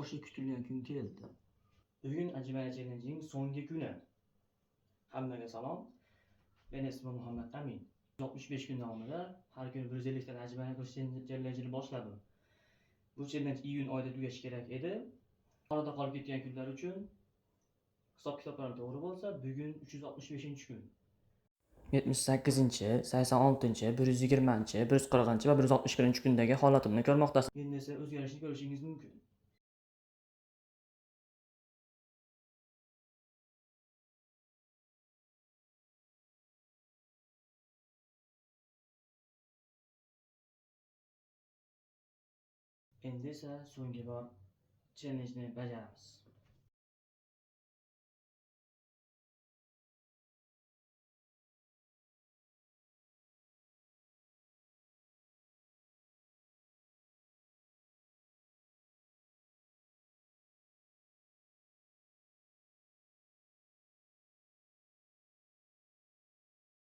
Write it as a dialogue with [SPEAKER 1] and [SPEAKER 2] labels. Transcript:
[SPEAKER 1] O'sha kutilgan kun keldi.
[SPEAKER 2] Bugun Ajmara Challenge'ning so'nggi kuni. Hammaga salom. Men ismim Muhammad Amin. 65 kun davomida har kuni 150 ta Ajmara Challenge'ni boshladim. Bu challenge iyun oyida tugashi kerak edi. Orada qolib ketgan kunlar uchun hisob-kitoblarim to'g'ri bo'lsa, bugun 365-kun. 78-chi, 86-chi, 120-chi, 140-chi va 161-kundagi holatimni ko'rmoqdasiz. Endi esa o'zgarishni ko'rishingiz mumkin. Endi esa so'nggi bor challenge'ni bajaramiz.